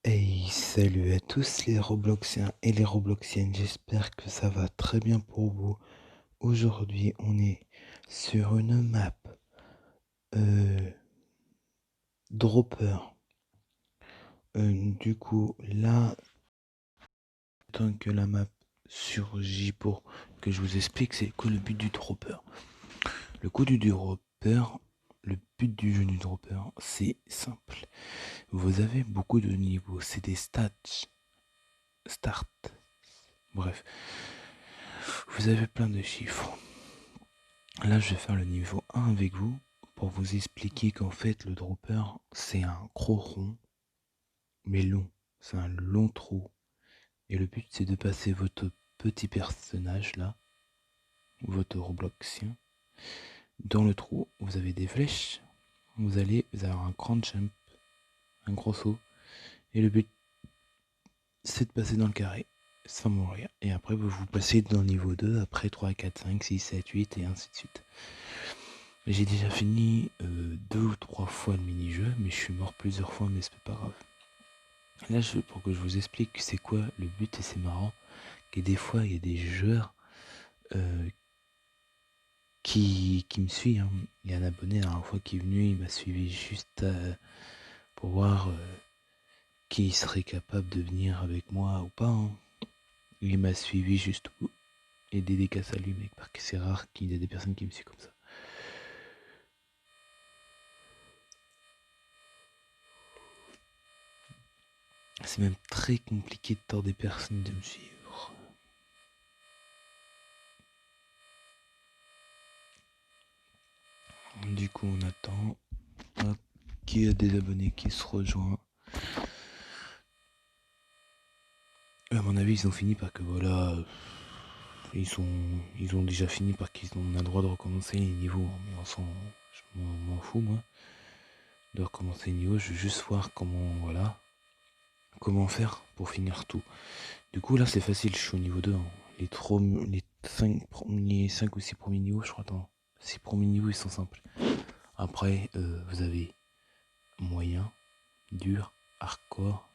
Hey, salut à tous les Robloxiens et les Robloxiennes, j'espère que ça va très bien pour vous. Aujourd'hui, on est sur une map euh, Dropper. Du coup, là, tant que la map surgit pour que je vous explique, c'est quoi le but du Dropper. Le coup du Dropper, le but du jeu du Dropper, c'est simple. Vous avez beaucoup de niveaux, c'est des stats, start, bref. Vous avez plein de chiffres. Là, je vais faire le niveau 1 avec vous pour vous expliquer qu'en fait, le dropper, c'est un gros rond, mais long. C'est un long trou. Et le but, c'est de passer votre petit personnage là, votre Robloxien, dans le trou. Vous avez des flèches. Vous allez avoir un grand jump, un gros saut. Et le but, c'est de passer dans le carré sans mourir. Et après, vous passez dans le niveau 2, après 3, 4, 5, 6, 7, 8 et ainsi de suite. J'ai déjà fini 2 ou 3 fois le mini-jeu, mais je suis mort plusieurs fois, mais c'est pas grave. Là, pour que je vous explique c'est quoi le but, et c'est marrant, que des fois, il y a des joueurs euh, qui me suivent. Hein. Il y a un abonné la dernière fois qui est venu, il m'a suivi juste pour voir qui serait capable de venir avec moi ou pas. Hein. Il m'a suivi juste pour... Et dédicace à lui, mec, parce que c'est rare qu'il y ait des personnes qui me suivent comme ça. C'est même très compliqué de tordre des personnes de me suivre. Du coup, on attend qu'il y a des abonnés qui se rejoignent. À mon avis, ils ont fini par que voilà. Ils ont déjà fini par qu'ils ont le droit de recommencer les niveaux. Mais je m'en fous, moi. De recommencer les niveaux, je veux juste voir comment, voilà. Comment faire pour finir tout. Du coup, là, c'est facile, je suis au niveau 2. Hein. Les 5 ou 6 premiers niveaux, je crois, attends. 6 premiers niveaux, ils sont simples. Après, vous avez moyen, dur, hardcore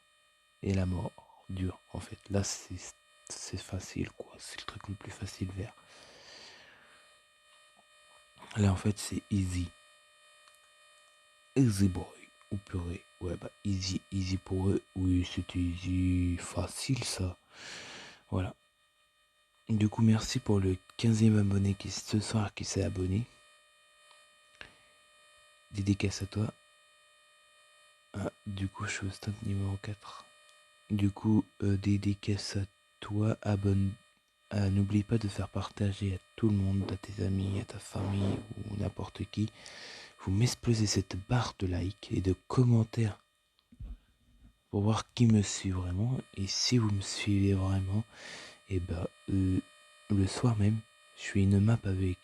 et la mort dure. En fait, là, c'est facile, quoi. C'est le truc le plus facile vers. Là, en fait, c'est easy. Easy boy. Ou purée. Ouais, bah, easy. Easy pour eux. Oui, c'était easy. Facile, ça. Voilà. Du coup, merci pour le 15e abonné qui ce soir qui s'est abonné. Dédicace à toi. Ah, du coup, je suis au stade numéro 4. Du coup, dédicace à toi. N'oublie pas de faire partager à tout le monde, à tes amis, à ta famille ou n'importe qui. Vous m'explosez cette barre de likes et de commentaires pour voir qui me suit vraiment. Et si vous me suivez vraiment, et bah le soir même, je fais une map avec,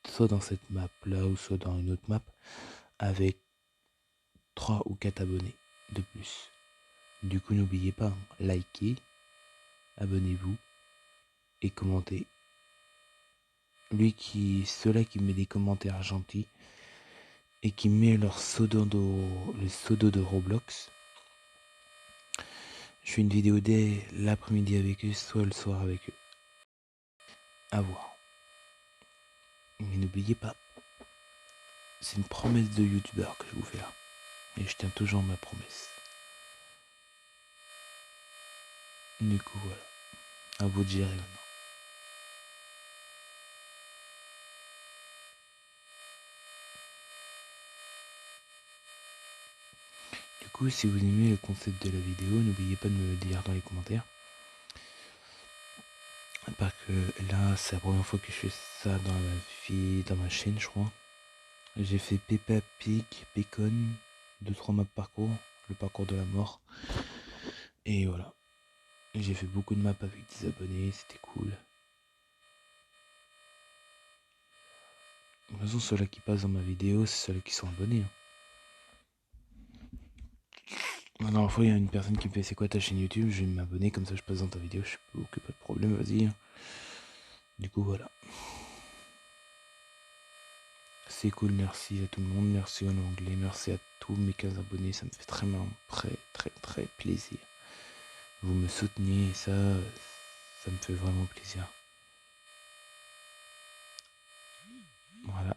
soit dans cette map là ou soit dans une autre map, avec 3 ou 4 abonnés de plus. Du coup, n'oubliez pas, hein, likez, abonnez-vous et commentez. Ceux-là qui met des commentaires gentils et qui met leur le pseudo de Roblox. Je fais une vidéo dès l'après-midi avec eux, soit le soir avec eux. À voir. Mais n'oubliez pas, c'est une promesse de youtubeur que je vous fais là. Et je tiens toujours ma promesse. Du coup, voilà. À vous de gérer maintenant. Du coup, si vous aimez le concept de la vidéo, n'oubliez pas de me le dire dans les commentaires. Parce que là, c'est la première fois que je fais ça dans ma chaîne, je crois. J'ai fait Peppa Pig, Bacon, 2-3 maps parcours, le parcours de la mort. Et voilà. J'ai fait beaucoup de maps avec des abonnés, c'était cool. De toute façon, ceux-là qui passent dans ma vidéo, c'est ceux-là qui sont abonnés. Hein. La dernière fois, il y a une personne qui me fait c'est quoi ta chaîne YouTube, je vais m'abonner, comme ça je passe dans ta vidéo, je sais pas de problème, vas-y. Du coup, voilà. C'est cool, merci à tout le monde, merci en anglais, merci à tous mes 15 abonnés, ça me fait très plaisir. Vous me soutenez et ça me fait vraiment plaisir. Voilà.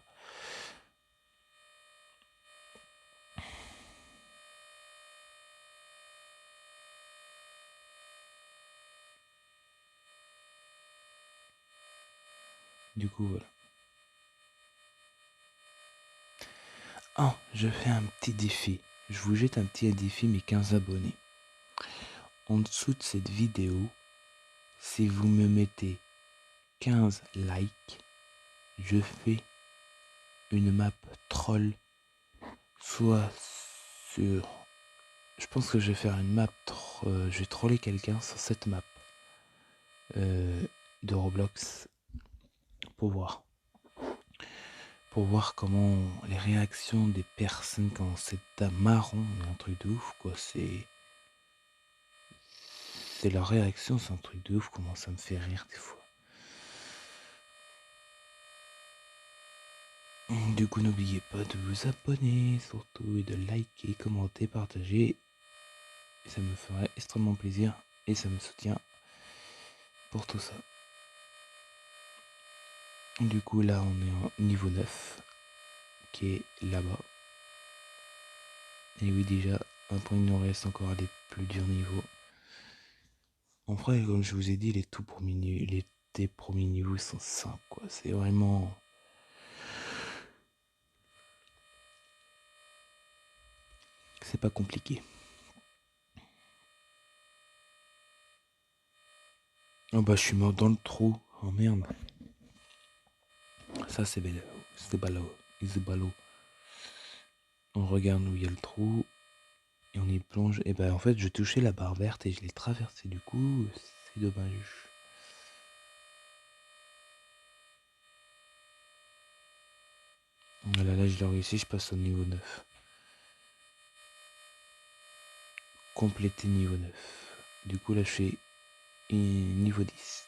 Du coup, voilà. Ah, je fais un petit défi. Je vous jette un petit défi, mes 15 abonnés. En dessous de cette vidéo, si vous me mettez 15 likes, je fais une map troll, soit sur... Je pense que je vais faire une map, je vais troller quelqu'un sur cette map de Roblox pour voir. Pour voir comment les réactions des personnes quand c'est marron, un truc de ouf quoi, c'est leur réaction, c'est un truc de ouf, comment ça me fait rire des fois. Du coup, n'oubliez pas de vous abonner surtout et de liker, commenter, partager. Ça me ferait extrêmement plaisir et ça me soutient pour tout ça. Du coup, là, on est en niveau 9 qui est là-bas. Et oui, déjà, un point, il nous reste encore à des plus durs niveaux. En vrai, comme je vous ai dit, les premiers niveaux sont simples, quoi. C'est vraiment... C'est pas compliqué. Oh bah, je suis mort dans le trou. Oh merde. Ça, c'est ballot. C'est ballot. On regarde où il y a le trou. Et on y plonge. Et bah, en fait, je touchais la barre verte et je l'ai traversée. Du coup, c'est dommage. Voilà, là, je l'ai réussi. Je passe au niveau 9. Compléter niveau 9. Du coup, là, je fais niveau 10.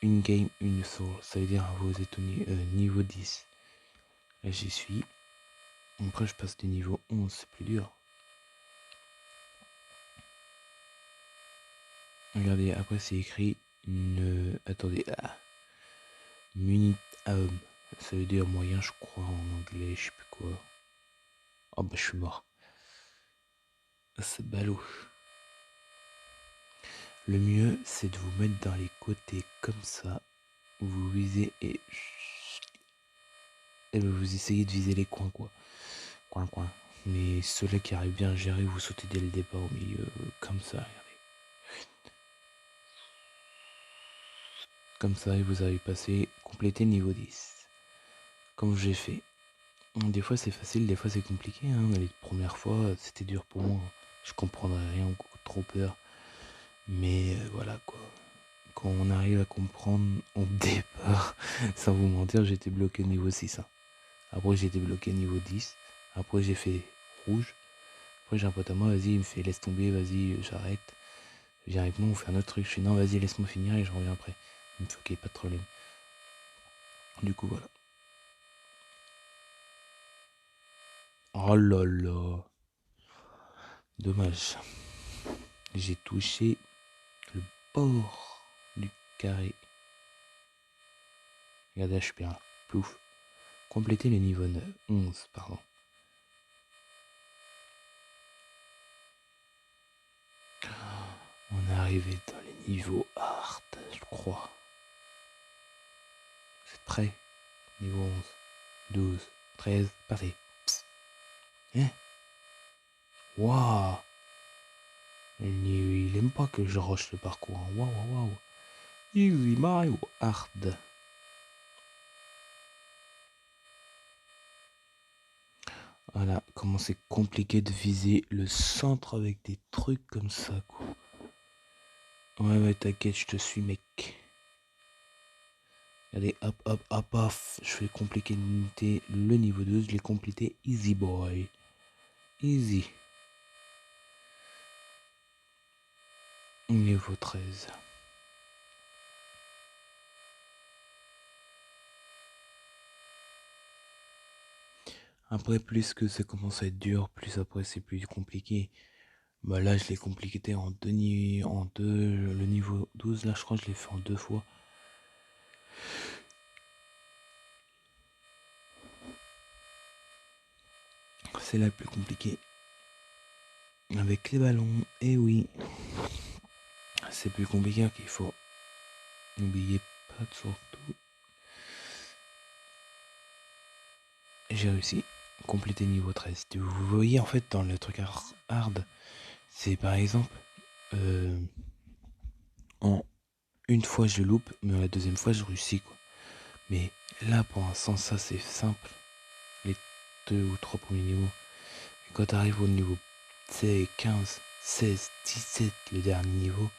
Une game, une soul. Ça veut dire vous êtes au niveau 10. Là, j'y suis. Après, je passe du niveau 11. C'est plus dur. Regardez, après, c'est écrit une... Attendez. Munit homme. Ça veut dire moyen, je crois, en anglais. Je sais plus quoi. Oh, bah, je suis mort. C'est ballot. Le mieux, c'est de vous mettre dans les côtés comme ça. Vous visez et vous essayez de viser les coins, quoi. Coin. Mais ceux-là qui arrivent bien à gérer, vous sautez dès le départ au milieu, comme ça, regardez. Comme ça, et vous avez passé, complété niveau 10. Comme j'ai fait. Des fois c'est facile, des fois c'est compliqué. Les premières fois, c'était dur pour moi. Je comprendrais rien, trop peur. Mais voilà quoi. Quand on arrive à comprendre, on départ. Sans vous mentir, j'étais bloqué au niveau 6. Après j'étais bloqué au niveau 10. Après j'ai fait rouge. Après j'ai un pote à moi, vas-y, il me fait laisse tomber, vas-y, j'arrête. J'arrive, non, on fait un autre truc. Je fais non, vas-y, laisse-moi finir et je reviens après. Il me fait ok, pas de problème. Du coup, voilà. Oh là là. Dommage. J'ai touché le bord du carré. Regardez, je suis bien. Plouf. Compléter le niveau 9, 11, pardon. On est arrivé dans les niveaux hard, je crois. Vous êtes prêts? Niveau 11, 12, 13, partez. Hein? Waouh! Il aime pas que je rush le parcours. Waouh. Easy Mario hard. Voilà, comment c'est compliqué de viser le centre avec des trucs comme ça, quoi. Ouais, t'inquiète, je te suis, mec. Allez, hop, off. Je vais compléter le niveau 2, je l'ai complété easy boy. Easy. Niveau 13. Après, plus que ça commence à être dur, plus après c'est plus compliqué. Bah là, je l'ai compliqué en deux, le niveau 12 là, je crois que je l'ai fait en 2 fois. C'est la plus compliquée. Avec les ballons, et oui. C'est plus compliqué qu'il faut. N'oubliez pas de surtout. J'ai réussi. Compléter niveau 13. Vous voyez en fait dans le truc hard, c'est par exemple en une fois je loupe, mais la deuxième fois je réussis quoi. Mais là pour l'instant ça c'est simple. Les 2 ou 3 premiers niveaux. Et quand tu arrives au niveau 15, 16, 17, le dernier niveau,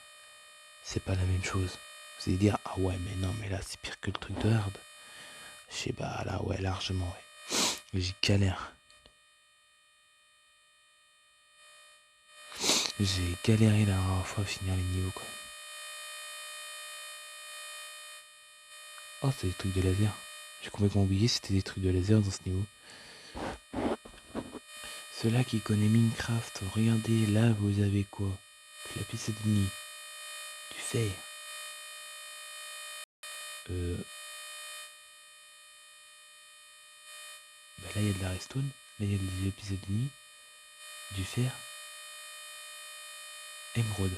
c'est pas la même chose. Vous allez dire ah ouais mais non mais là c'est pire que le truc de hard. Je sais pas là ouais largement ouais. J'y galère. J'ai galéré la dernière fois à finir les niveaux quoi. Oh c'est des trucs de laser. J'ai complètement oublié c'était des trucs de laser dans ce niveau. Ceux-là qui connaissent Minecraft, regardez là vous avez quoi? De la piste de nid, du fer. Bah là il y a de la redstone, là il y a des épisodes de nid, du fer, émeraude.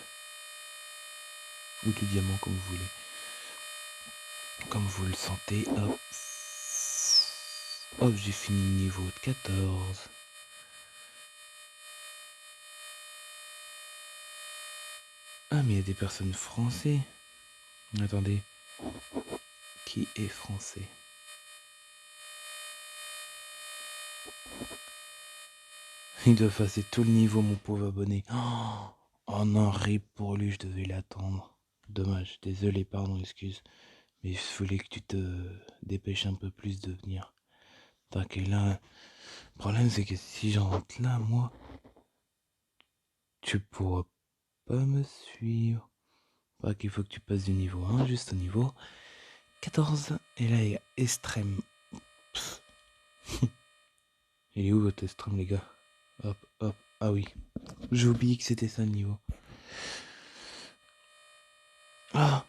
Ou du diamant comme vous voulez. Comme vous le sentez, hop. Hop, j'ai fini le niveau de 14. Ah mais il y a des personnes français. Attendez. Qui est français? Il doit passer tout le niveau mon pauvre abonné. Oh non, rip pour lui, je devais l'attendre. Dommage, désolé, pardon, excuse. Mais il fallait que tu te dépêches un peu plus de venir. T'inquiète là. Le problème c'est que si j'entre là, moi, tu pourras pas me suivre. Pas qu'il faut que tu passes du niveau 1 juste au niveau 14. Et là, il y a extrême. Il est où votre extrême, les gars? Hop, hop. Ah oui. J'ai oublié que c'était ça le niveau. Ah,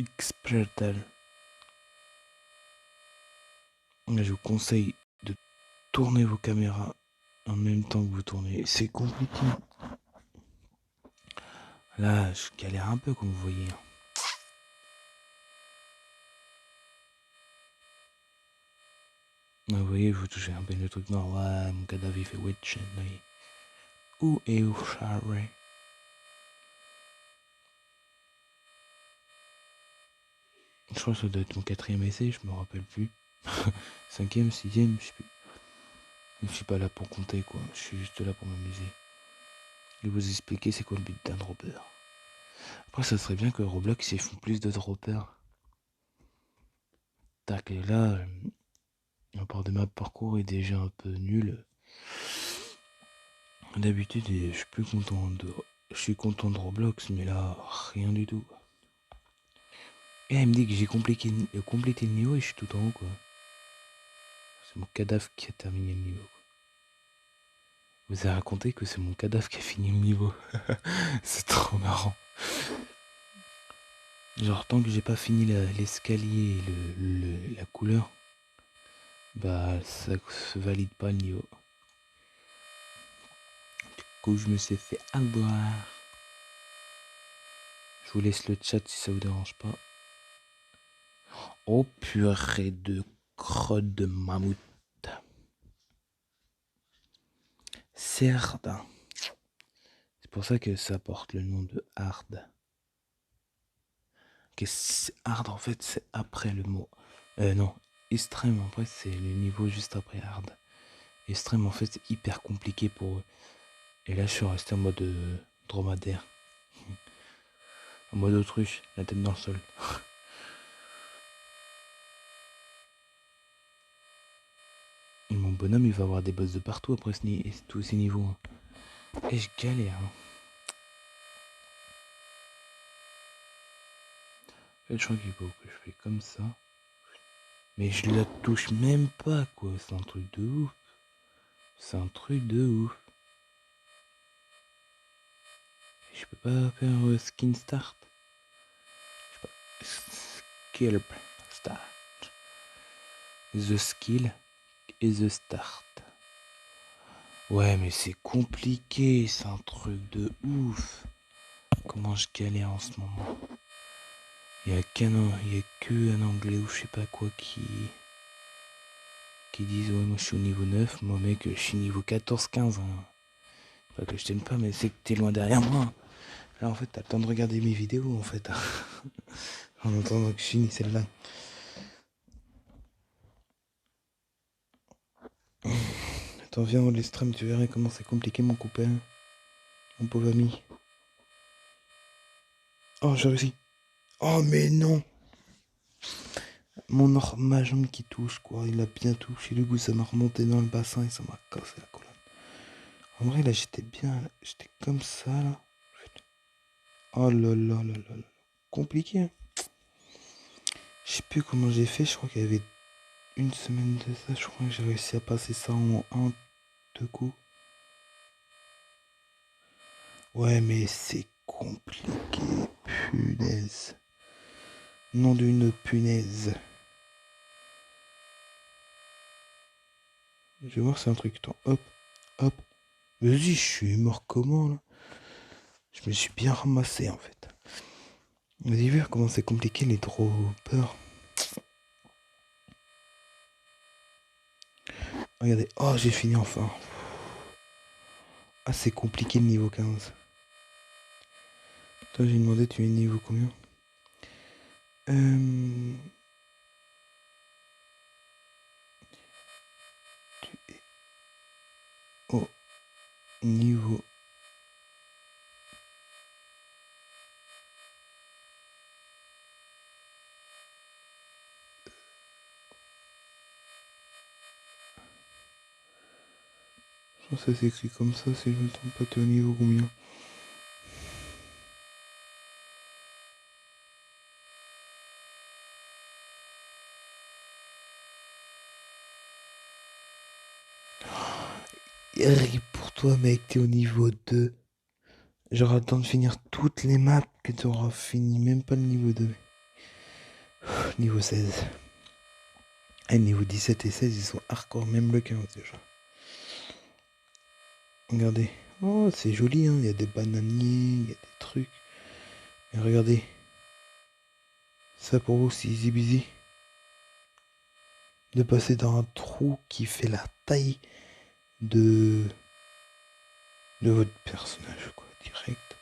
Xpertal. Je vous conseille de tourner vos caméras en même temps que vous tournez. C'est compliqué. Là, je galère un peu, comme vous voyez. Vous voyez, vous touchez un peu le truc noir. Ouais, mon cadavre il fait witch. Où est où, Charlie? Je crois que ça doit être mon 4e essai, je me rappelle plus. 5e, 6e, je sais plus. Je suis pas là pour compter quoi, je suis juste là pour m'amuser. Et vous expliquer c'est quoi le but d'un dropper. Après ça serait bien que Roblox ils font plus de droppers. Tac, et là, à part de ma parcours est déjà un peu nul. D'habitude je suis plus content de. Je suis content de Roblox, mais là, rien du tout. Et elle me dit que j'ai complété le niveau et je suis tout en haut quoi. C'est mon cadavre qui a terminé le niveau. Vous avez raconté que c'est mon cadavre qui a fini le niveau. C'est trop marrant. Genre tant que j'ai pas fini l'escalier et la couleur, bah ça se valide pas le niveau. Du coup je me suis fait avoir. Je vous laisse le chat si ça vous dérange pas. Oh purée de crotte de mammouth. Certes. C'est pour ça que ça porte le nom de hard. Hard en fait c'est après le mot. Non, extrême en fait c'est le niveau juste après hard. Extrême en fait c'est hyper compliqué pour eux. Et là je suis resté en mode dromadaire. En mode autruche, la tête dans le sol. Et mon bonhomme il va avoir des boss de partout après tous ces niveaux. Et je galère. En fait je crois qu'il faut que je fais comme ça. Mais je la touche même pas quoi, c'est un truc de ouf. C'est un truc de ouf. Je peux pas faire skin start. Je sais pas. Skill start. The skill et the start. Ouais, mais c'est compliqué, c'est un truc de ouf. Comment je galère en ce moment. Il y a que un anglais ou je sais pas quoi qui disent ouais moi je suis au niveau 9, moi mec je suis niveau 14-15. Hein. Pas que je t'aime pas mais c'est que t'es loin derrière moi. Là en fait t'as le temps de regarder mes vidéos en fait. En entendant que je finis celle-là. Attends viens on l'extrême tu verrais comment c'est compliqué mon copain. Mon pauvre ami. Oh j'ai réussi. Oh mais non. Ma jambe qui touche quoi, il a bien touché le goût, ça m'a remonté dans le bassin et ça m'a cassé la colonne. En vrai là j'étais bien, là. J'étais comme ça là. Oh là là là là là. Compliqué. Hein. Je sais plus comment j'ai fait, je crois qu'il y avait une semaine de ça, je crois que j'ai réussi à passer ça en un, deux coups. Ouais mais c'est compliqué, punaise. Nom d'une punaise. Je vais voir si c'est un truc. Attends, hop, hop. Vas-y, je suis mort comment là? Je me suis bien ramassé en fait. Vous avez vu comment c'est compliqué les droppers. Regardez, oh j'ai fini enfin. Ah c'est compliqué le niveau 15. Toi j'ai demandé tu es niveau combien? Tu es au niveau. Je pense que ça s'écrit comme ça si je me trompe pas, tu es au niveau combien? Rip pour toi mec, t'es au niveau 2. J'aurai le temps de finir toutes les maps que tu auras fini, même pas le niveau 2. Niveau 16. Et niveau 17 et 16 ils sont hardcore, même le 15 déjà. Regardez. Oh c'est joli hein, il y a des bananiers, il y a des trucs. Mais regardez. Ça pour vous c'est easy busy. De passer dans un trou qui fait la taille de votre personnage quoi, direct.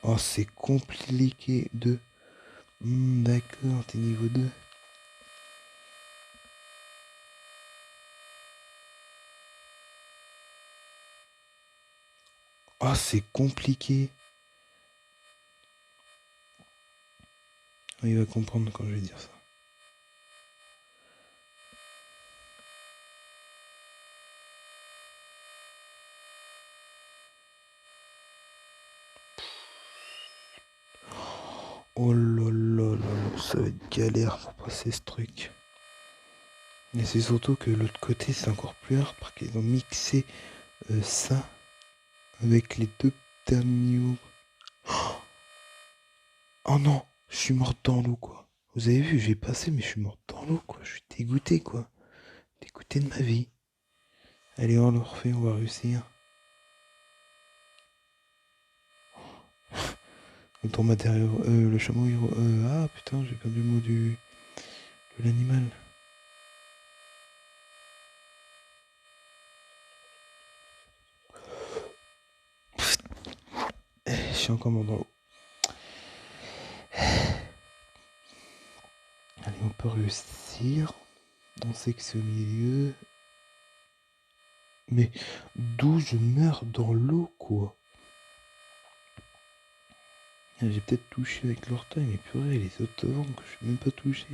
Oh c'est compliqué de... d'accord, t'es niveau 2. Oh c'est compliqué. Oh, il va comprendre quand je vais dire ça. Oh là là là là, ça va être galère pour passer ce truc. Et c'est surtout que l'autre côté c'est encore plus hard parce qu'ils ont mixé ça avec les deux derniers niveaux. Oh non, je suis mort dans l'eau quoi. Vous avez vu, j'ai passé mais je suis mort dans l'eau quoi. Je suis dégoûté quoi. Dégoûté de ma vie. Allez on le refait, on va réussir. Le tour matériau, le chameau héros. Ah putain, j'ai perdu le mot de l'animal. Je suis encore mort dans l'eau. Allez, on peut réussir. On sait que c'est au milieu. Mais d'où je meurs dans l'eau, quoi. Ah, j'ai peut-être touché avec l'orteil, mais purée, les autres devant que je n'ai même pas touché.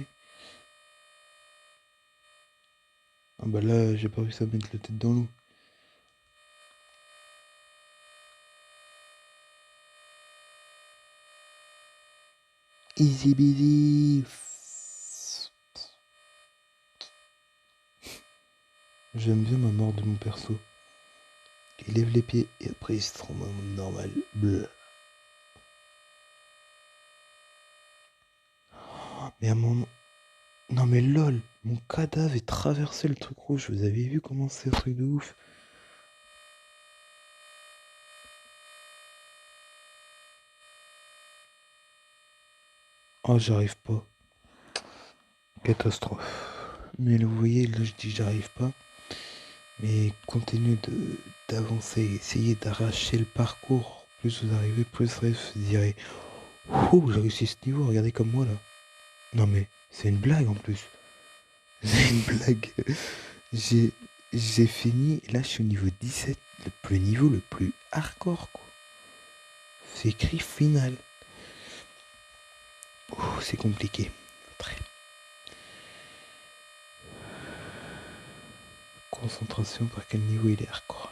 Ah bah là, j'ai pas vu ça mettre la tête dans l'eau. Easy busy. J'aime bien ma mort de mon perso. Il lève les pieds et après il se transforme en mode normal. Bleu. Mais à mon... Non mais lol, mon cadavre est traversé le truc rouge. Vous avez vu comment c'est un truc de ouf? Oh, j'arrive pas. Catastrophe. Mais là, vous voyez, là je dis j'arrive pas. Mais continuez d'avancer, essayez d'arracher le parcours. Plus vous arrivez, plus vous direz oh, j'ai réussi ce niveau, regardez comme moi là. Non mais c'est une blague en plus. C'est une blague. J'ai j'ai fini, là je suis au niveau 17, le niveau le plus hardcore quoi. C'est écrit final. Oh, c'est compliqué. Très. Concentration par quel niveau il est hardcore.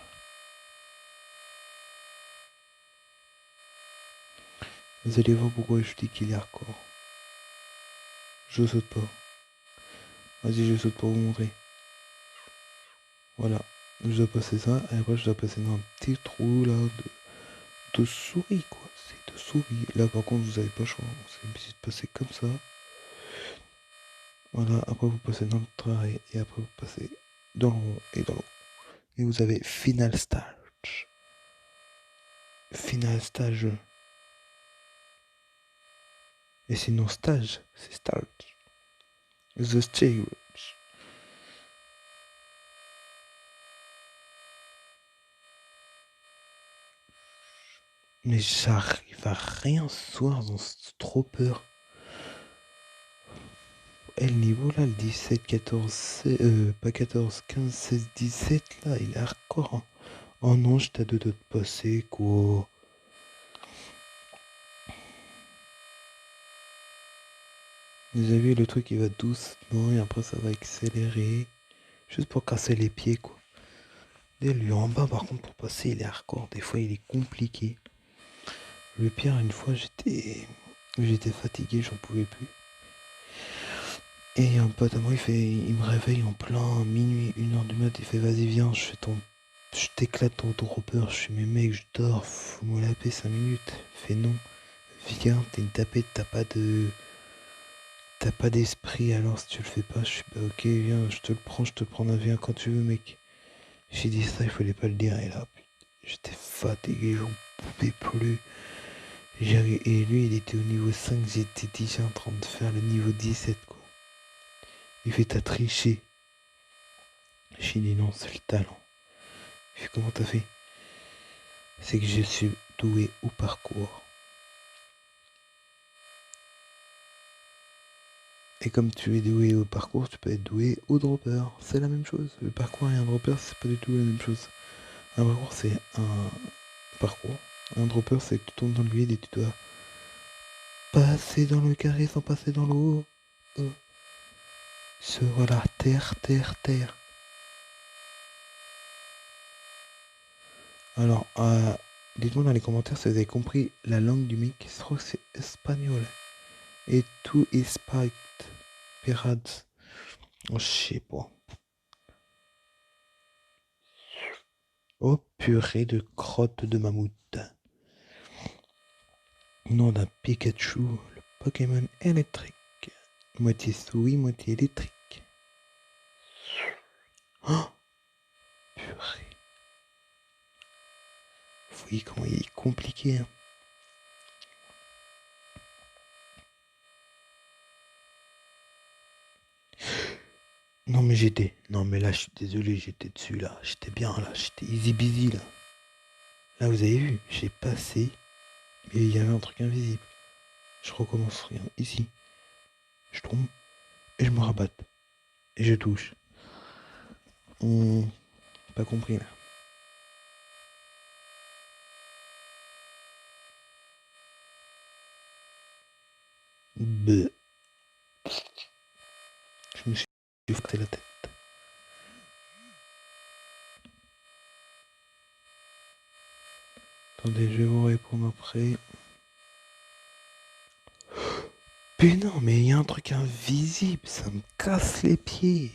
Vous allez voir pourquoi je dis qu'il est hardcore. Je saute pas. Vas-y, je saute pour vous montrer. Voilà. Je dois passer ça, et après je dois passer dans un petit trou là de souris quoi. C'est de souris. Là par contre vous avez pas le choix. C'est obligé de passer comme ça. Voilà, après vous passez dans le trait et après vous passez dans le rond et dans le rond. Et vous avez final stage. Final stage. Et sinon stage, c'est stage. The stage. Mais j'arrive à rien ce soir, c'est trop peur. Et le niveau là, le 17, 14, pas 14, 15, 16, 17 là, il est hardcore. Hein. Oh non, j'étais à deux doigts de passer quoi. Vous avez vu le truc il va doucement et après ça va accélérer. Juste pour casser les pieds quoi. Et lui en bas par contre pour passer il est hardcore. Des fois il est compliqué. Le pire une fois j'étais fatigué, j'en pouvais plus. Et un pote à moi il me réveille en plein minuit, 1h du mat, il fait vas-y viens, je t'éclate ton dropper, je suis mes mecs, je dors, faut-moi la paix 5 minutes. Il fait non, viens, t'es une tapette, t'as pas d'esprit alors si tu le fais pas, je suis bah ok viens, je te le prends, viens quand tu veux mec. J'ai dit ça, il fallait pas le dire et là, j'étais fatigué, j'en pouvais plus. Et lui il était au niveau 5, j'étais déjà en train de faire le niveau 17 quoi. Il fait t'as triché. J'ai dit non, c'est le talent. Il fait comment t'as fait? C'est que je suis doué au parcours. Et comme tu es doué au parcours, tu peux être doué au dropper. C'est la même chose. Le parcours et un dropper, c'est pas du tout la même chose. Un parcours, c'est un parcours. Un dropper, c'est que tu tombes dans le vide et tu dois passer dans le carré sans passer dans l'eau. Voilà, terre, terre, terre. Alors, dites-moi dans les commentaires si vous avez compris la langue du mec. Je crois que c'est espagnol. Et tout est spiked. Pirates. Oh, je sais pas. Oh, purée de crotte de mammouth. Nom d'un Pikachu, le Pokémon électrique. Moitié souris, moitié électrique. Oh, purée. Vous voyez comment il est compliqué. Hein. Non mais Non mais là je suis désolé, j'étais dessus là. J'étais bien là, j'étais easy busy là. Là vous avez vu, j'ai passé. Mais il y avait un truc invisible. Je recommence, rien ici. Je tombe et je me rabatte. Et je touche. Pas compris là. Bleh. Je me suis frotté la tête. Attendez, je vais vous répondre après. Mais non, mais il y a un truc invisible, ça me casse les pieds.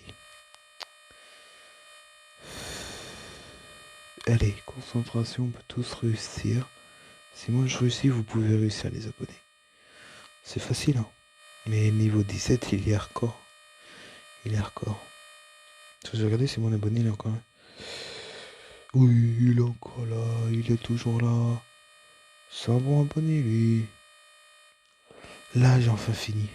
Allez, concentration, on peut tous réussir. Si moi je réussis, vous pouvez réussir les abonnés. C'est facile, hein. Mais niveau 17, il est hardcore. Il est hardcore. Je vais regarder si mon abonné il est encore là. Oui, il est encore là. Il est toujours là. C'est un bon abonné, lui. Là, j'ai enfin fini.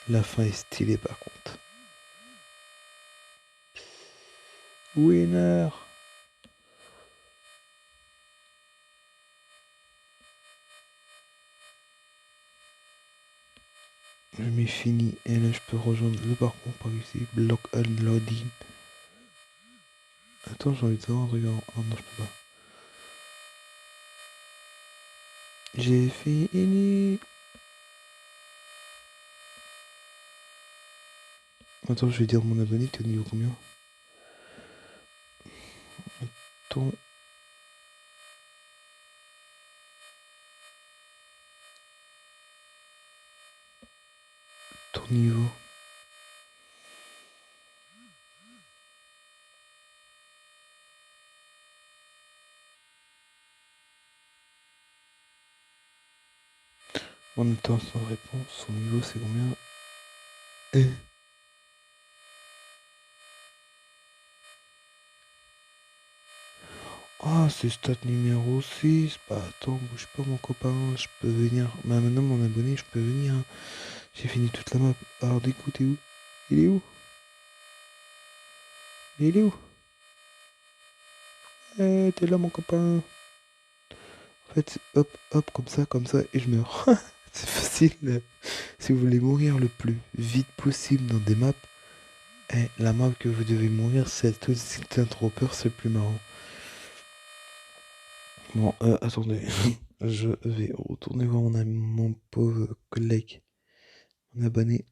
La fin est stylée, par contre. Winner! Je m'ai fini et là je peux rejoindre le parcours par ici. Block unloading. Attends, j'ai envie de savoir un truc avant. Oh non, je peux pas. J'ai fini. Attends, je vais dire mon abonné, t'es au niveau combien? Ton... Ton niveau. On attend sans réponse. Son niveau c'est combien? Ah, c'est stat numéro 6. Bah attends, bouge pas mon copain, je peux venir. Bah maintenant mon abonné, je peux venir, hein. J'ai fini toute la map. Alors du coup, t'es où? Il est où? Il est où? Eh, t'es là mon copain. En fait, hop, hop, comme ça, et je meurs. C'est facile. Si vous voulez mourir le plus vite possible dans des maps, la map que vous devez mourir, c'est tout c'est un dropper, c'est le plus marrant. Bon, attendez. Je vais retourner voir mon pauvre collègue, mon abonné.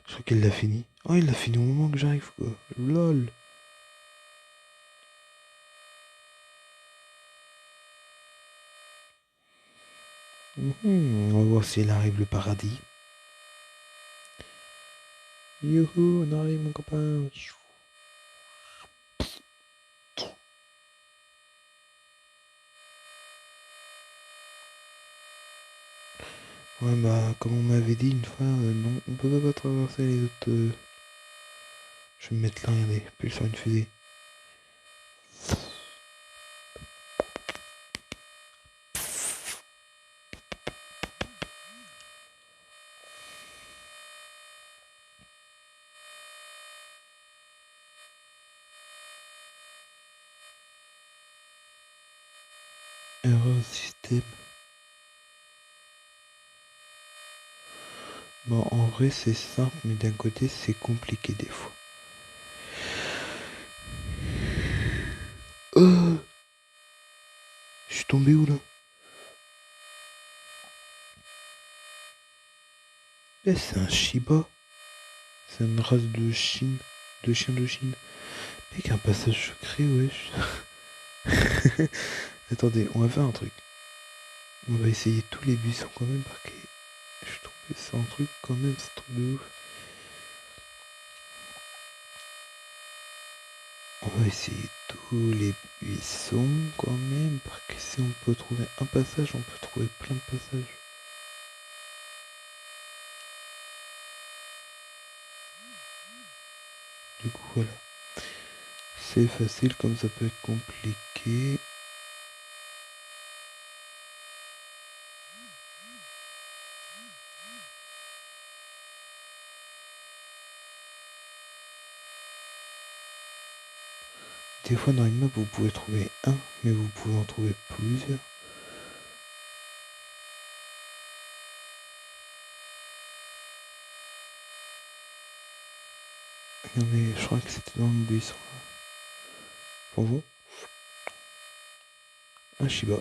Je crois qu'il l'a fini. Oh, il l'a fini au moment que j'arrive, quoi. LOL. On va voir s'il arrive le paradis. Youhou, on arrive, mon copain. Ouais, bah, comme on m'avait dit une fois, non, on peut pas traverser les autres. Je vais me mettre là, regardez, puis faire une fusée. Erreur système. Bon, en vrai, c'est simple, mais d'un côté, c'est compliqué des fois. Je suis tombé où là? Eh, c'est un Shiba. C'est une race de Chine. De chien de Chine. Mec, un passage secret, wesh. Attendez, on va faire un truc. On va essayer tous les buissons quand même parce que je trouve que c'est un truc quand même, c'est un truc de ouf. On va essayer tous les buissons quand même parce que si on peut trouver un passage, on peut trouver plein de passages. Du coup, voilà. C'est facile comme ça peut être compliqué. Des fois dans une map vous pouvez trouver un, mais vous pouvez en trouver plusieurs. Regardez, je crois que c'était dans le buisson. Pour vous, un Shiba.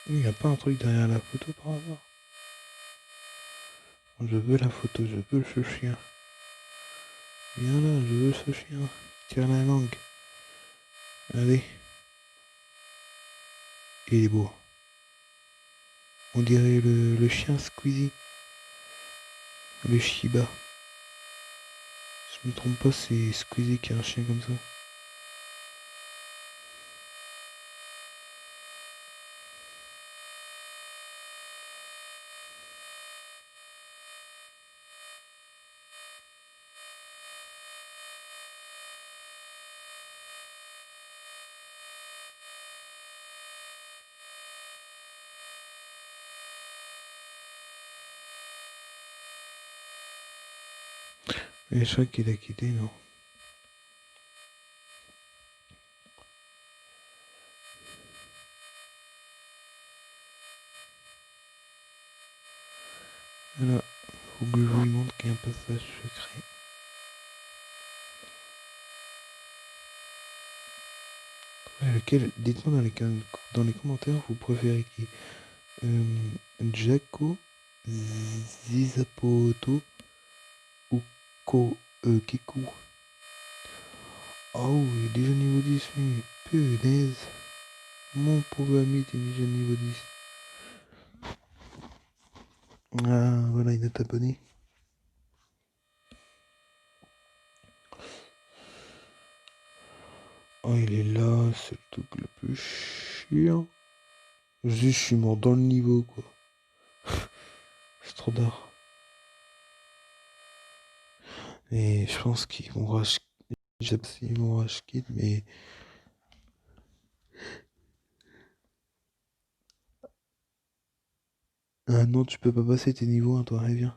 Il n'y a pas un truc derrière la photo par hasard. Je veux la photo, je veux ce chien. Viens là, je veux ce chien. Tire la langue. Allez. Il est beau. On dirait le chien Squeezie. Le Shiba. Si je me trompe pas, c'est Squeezie qui a un chien comme ça. Et je crois qu'il a quitté, non? Voilà. Faut que je vous montre qu'il y a un passage secret. Ouais, lequel? Dites-moi dans les commentaires, vous préférez qui? Jaco, Zizapoto ou Kiku? Oh, il est déjà niveau 10, lui. Punaise. Mon pauvre ami était déjà niveau 10. Ah, voilà, il est abonné. Oh, il est là, c'est le truc le plus chiant. Je suis mort dans le niveau, quoi. C'est trop tard. Et je pense qu'ils vont rush. Ils vont rush kid, mais. Ah non, tu peux pas passer tes niveaux 1, toi, viens.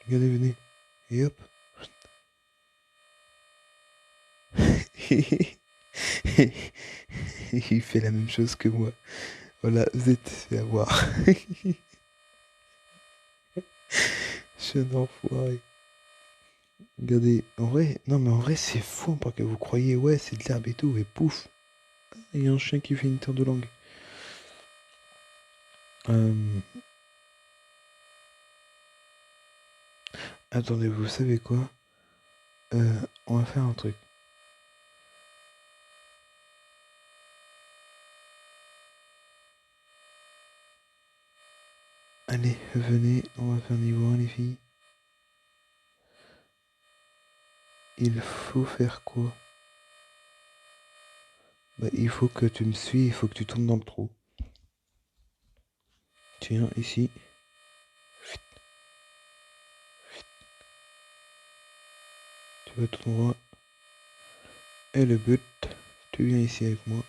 Regardez, venez. Et hop. Il fait la même chose que moi. Voilà, vous êtes fait avoir. Je suis un enfoiré. Regardez, en vrai, non mais en vrai c'est fou, parce que vous croyez, ouais, c'est de l'herbe et tout, et pouf, il y a un chien qui fait une terre de langue. Euh, Attendez, vous savez quoi? On va faire un truc. Allez, venez, on va faire niveau 1 les filles. Il faut faire quoi? Bah, il faut que tu me suis, il faut que tu tombes dans le trou. Tiens, ici. Tu vas tout droit. Et le but, tu viens ici avec moi.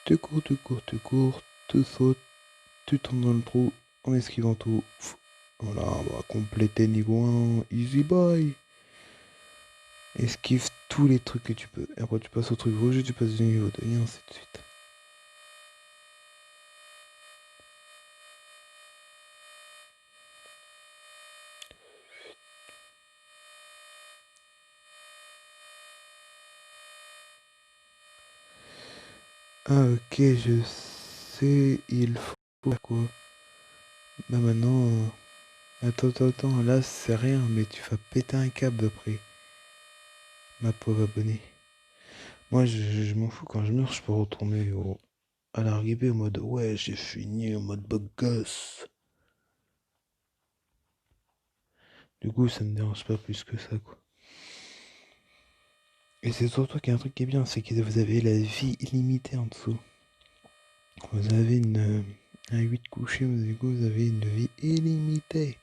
Tu cours, tu cours, tu cours, tu sautes, tu tombes dans le trou en esquivant tout. Voilà, on va compléter niveau 1. Easy boy. Esquive tous les trucs que tu peux. Et après tu passes au truc rouge et tu passes du niveau 2 et ainsi de suite. Ah ok, je sais, il faut faire quoi? Bah maintenant... attends, là c'est rien, mais tu vas péter un câble après. Ma pauvre abonnée. Moi je m'en fous, quand je meurs je peux retourner à l'arrivée en mode ouais j'ai fini en mode bug gosse. Du coup ça me dérange pas plus que ça quoi. Et c'est surtout qu'il y a un truc qui est bien, c'est que vous avez la vie illimitée en dessous. Vous avez un 8 couché, du coup vous avez une vie illimitée.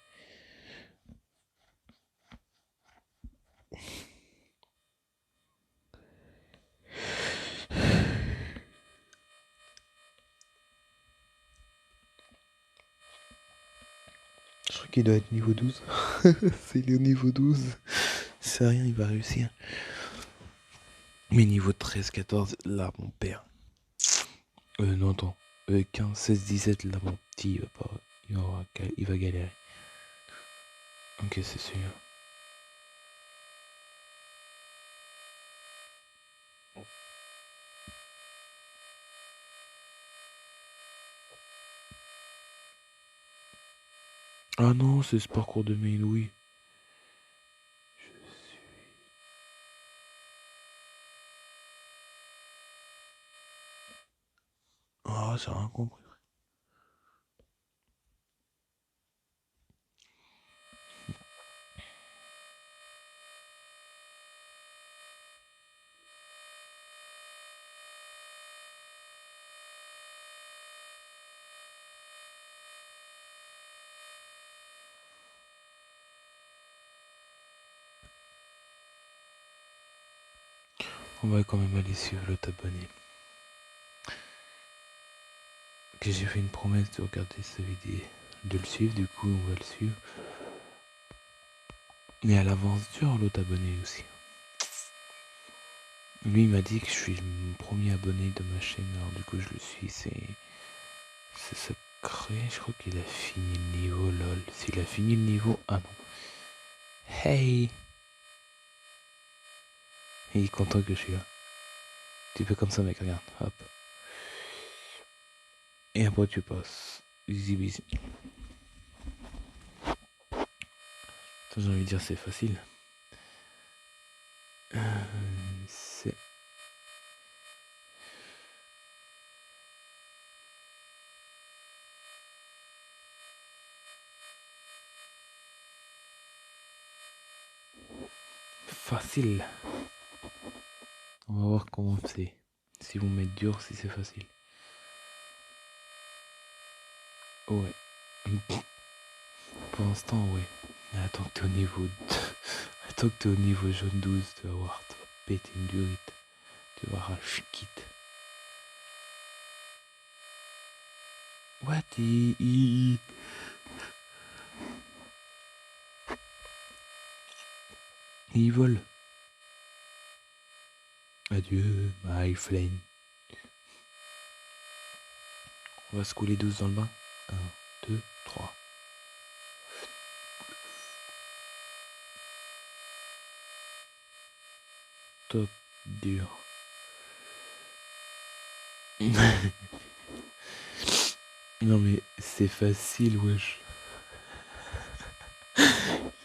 Je crois qu'il doit être niveau 12. C'est le niveau 12. C'est rien, il va réussir. Mais niveau 13, 14, là mon père. Non attends. 15, 16, 17, là mon petit, il va pas. Il va galérer. Ok, c'est sûr. Ah non, c'est ce parcours de mail, oui. Je suis... Ah, j'ai rien compris. On va quand même aller suivre l'autre abonné. Que j'ai fait une promesse de regarder sa vidéo, de le suivre, du coup on va le suivre. Mais elle avance dur l'autre abonné aussi. Lui il m'a dit que je suis le premier abonné de ma chaîne, alors du coup je le suis, c'est secret, je crois qu'il a fini le niveau, lol. S'il a fini le niveau, ah non. Hey! Il est content que je suis là. Tu fais comme ça mec, regarde, hop. Et après tu passes. Easy busy. J'ai envie de dire c'est facile. C'est... facile. On va voir comment c'est. Si vous mettez dur, si c'est facile. Ouais. Pour l'instant, ouais. Mais attends que t'es au niveau... attends que t'es au niveau jaune 12, tu vas voir, tu vas péter une durite. Tu vas arracher quitte. What? Il vole. Adieu, my flame. On va se couler 12 dans le bain. 1, 2, 3. Top dur. Non mais c'est facile, wesh. Il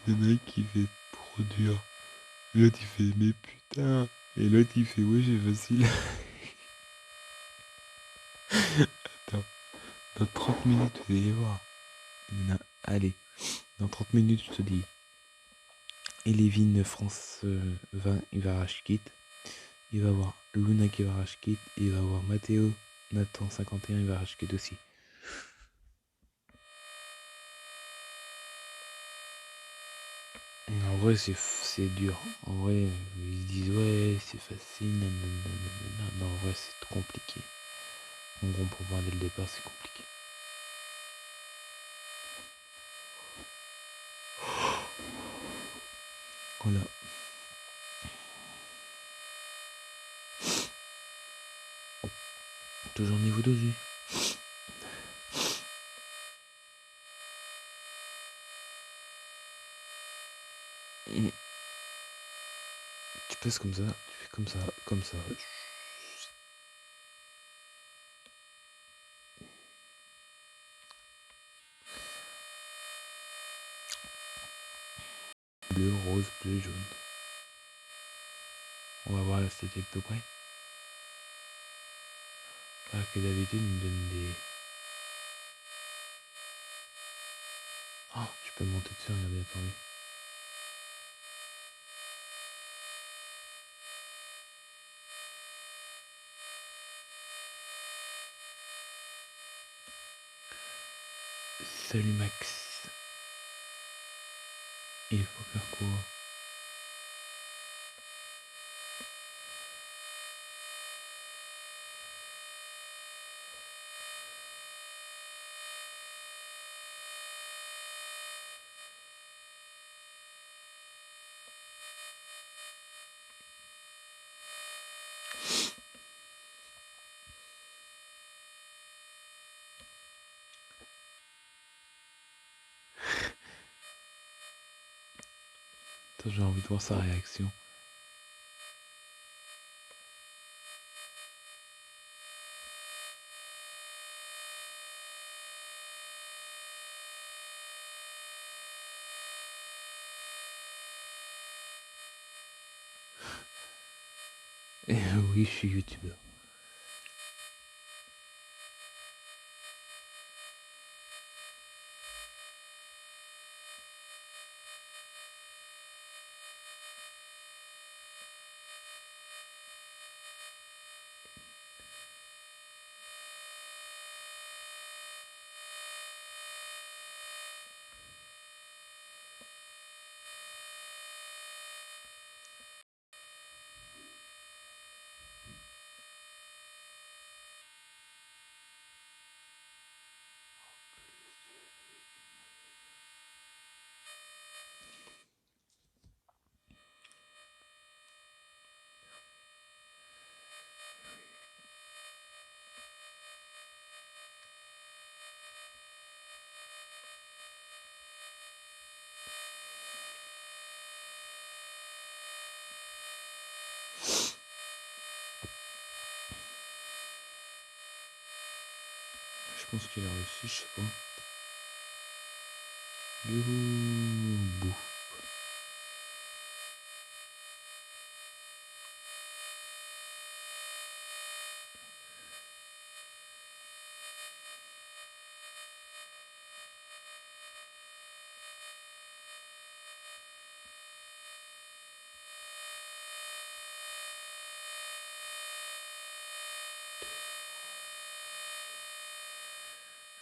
y en a qui fait trop dur. L'autre il fait mais putain. Et l'autre il fait ouais j'ai facile. Attends. Dans 30 minutes vous allez voir. Il y en a... Allez. Dans 30 minutes je te dis. Elevin France 20 il va arracher quitte. Il va avoir Luna qui va arracher quitte. Il va avoir Mathéo Nathan 51 il va arracher quitte aussi. En vrai, c'est dur. En vrai, ils disent ouais, c'est facile. Nanana. Non, en vrai, c'est trop compliqué. En gros, pour moi, dès le départ, c'est compliqué. Voilà. Toujours niveau 2, lui. Tu passes comme ça, tu fais comme ça, comme ça. Bleu, rose, bleu, jaune. On va voir la statique de près. Alors que d'habitude, il me donne des... Oh, je peux monter dessus, regardez, attendez. Salut Max. Il faut faire quoi? Attends, j'ai envie de voir sa réaction. Oui, je suis youtubeur. Je pense qu'il a réussi, je sais pas. Youhou.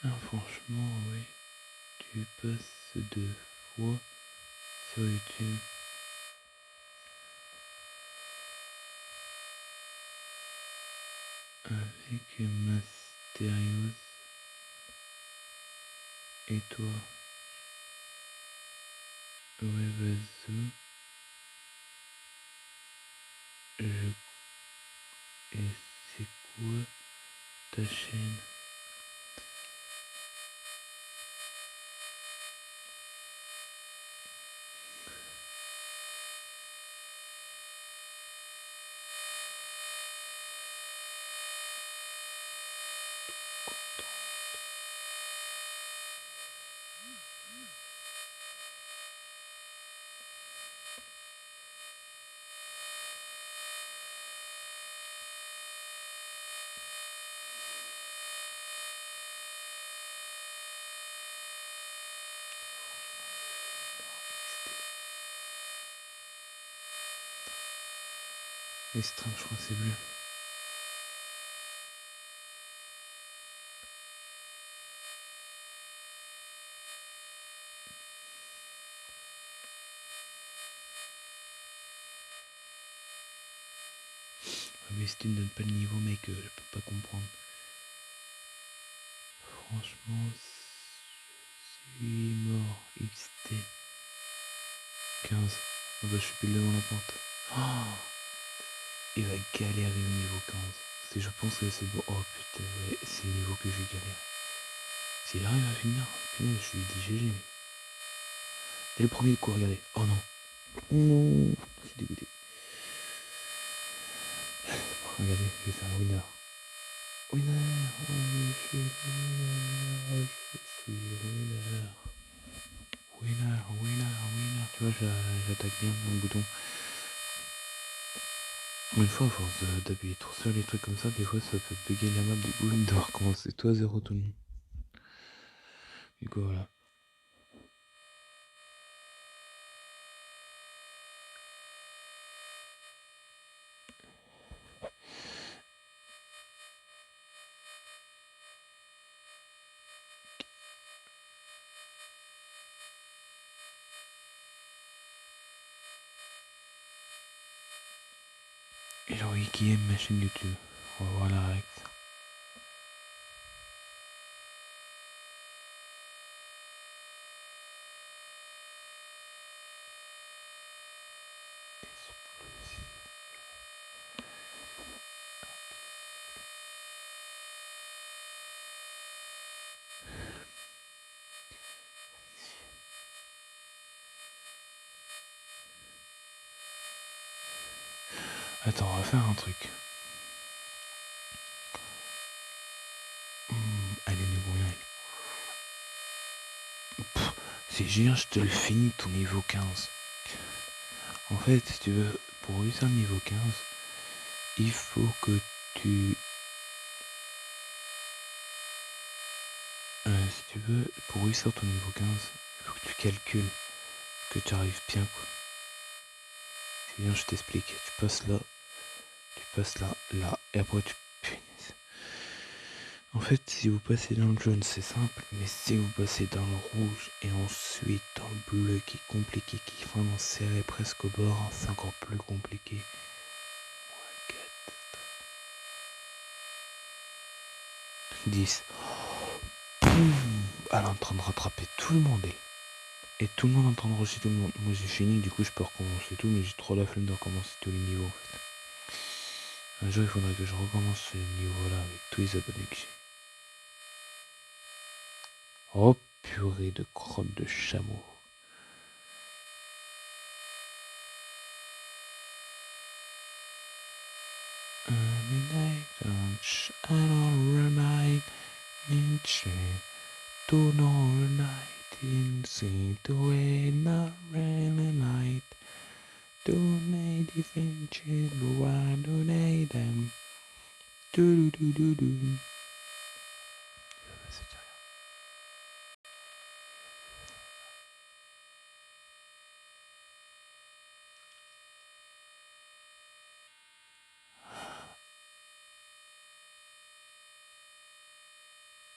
Ah, franchement, oui. Tu passes 2 fois sur YouTube. Avec Mastérios. Et toi? Ouais, vas-y. Et c'est quoi ta chaîne? Les strings, je crois que c'est bleu. Mais si tu ne donnes pas le niveau, mec, je peux pas comprendre. Franchement, je suis mort. XT 15. Oh bah, je suis pile devant la porte. Oh, il va galérer au niveau 15. Je pense que c'est bon. Oh putain, ouais, c'est le niveau que je vais galérer. S'il arrive à finir, putain, je lui dis GG. Dès le premier coup, regardez. Oh non. Non. Je suis dégoûté. Regardez, je vais faire un winner. Winner. Oh, je suis winner. Je suis winner. Winner. Tu vois, j'attaque bien mon bouton. Une fois, à force d'appuyer trop sur les trucs comme ça, des fois ça peut bugger la map, du coup, il doit recommencer tout à zéro tout le monde. Du coup, voilà. Héroïque qui aime ma chaîne YouTube. On va voir la règle. Attends, on va faire un truc. Allez, niveau 1. C'est géant, je te le finis ton niveau 15. En fait, si tu veux, pour réussir le niveau 15, il faut que tu... si tu veux, pour réussir ton niveau 15, il faut que tu calcules que tu arrives bien, quoi. C'est bien, je t'explique. Tu passes là, là, et après tu... Punaise. En fait, si vous passez dans le jaune, c'est simple, mais si vous passez dans le rouge et ensuite dans le bleu qui est compliqué, qui est vraiment serré presque au bord, c'est encore plus compliqué. 10. Elle est en train de rattraper tout le monde, elle. Et tout le monde est en train de rusher tout le monde. Moi j'ai fini, du coup je peux recommencer tout, mais j'ai trop la flemme de recommencer tous les niveaux en fait. Un jour il faudrait que je recommence ce niveau-là avec tous les abonnés que j'ai. Oh purée de crotte de chameau.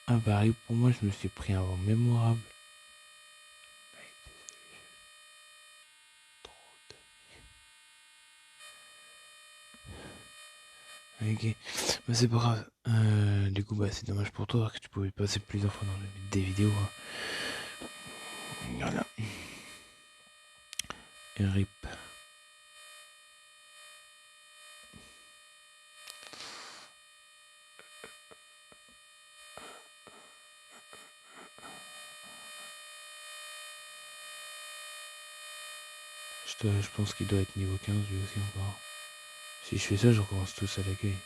Ah bah pour moi je me suis pris un vent mémorable. Ok, bah c'est pas grave. Du coup bah c'est dommage pour toi que tu pouvais passer plusieurs fois dans des vidéos. Hein. Voilà. Et rip. Je pense qu'il doit être niveau 15 lui aussi encore. Si je fais ça, je recommence tous à l'accueil.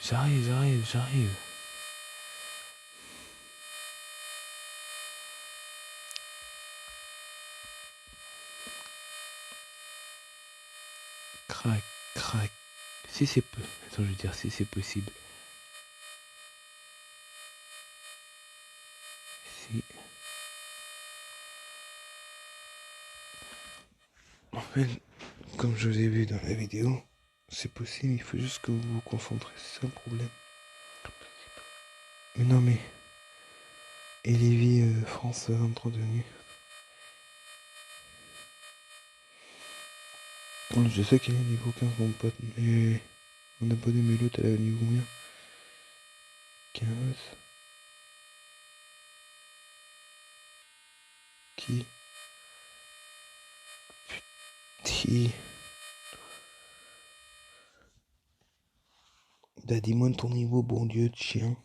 J'arrive. Crac. Si c'est peu. Attends, je veux dire si c'est possible. Si. En fait, comme je vous ai vu dans la vidéo, c'est possible, il faut juste que vous vous concentrez, c'est ça le problème. Mais non mais... Et Lévi France entretenu. Je sais qu'il est niveau 15 mon pote, mais... Mon abonné mais l'autre elle est au niveau combien 15. Qui Bah dis-moi de ton niveau, bon Dieu de chien.